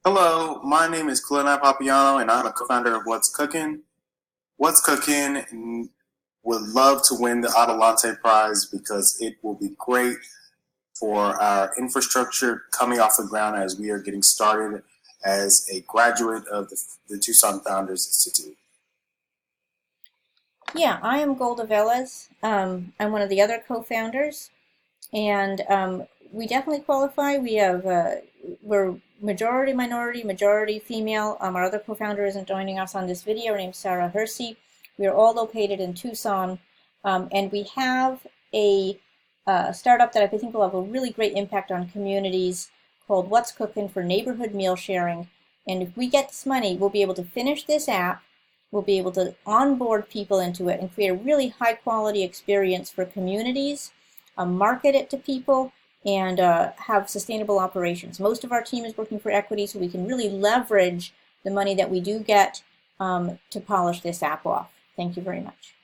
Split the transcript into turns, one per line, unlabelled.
Hello, my name is Kalina Papiano, and I'm a co-founder of What's Cooking. What's Cooking would love to win the Adelante Prize because it will be great for our infrastructure coming off the ground as we are getting started as a graduate of the Tucson Founders Institute.
Yeah, I am Golda Velez. I'm one of the other co-founders, and we definitely qualify. We're majority minority, majority female. Our other co-founder isn't joining us on this video. Her name's Sarah Hersey. We are all located in Tucson, and we have a startup that I think will have a really great impact on communities called What's Cooking for neighborhood meal sharing. And if we get this money, we'll be able to finish this app. We'll be able to onboard people into it and create a really high quality experience for communities, market it to people, and have sustainable operations. Most of our team is working for equity, so we can really leverage the money that we do get to polish this app off. Thank you very much.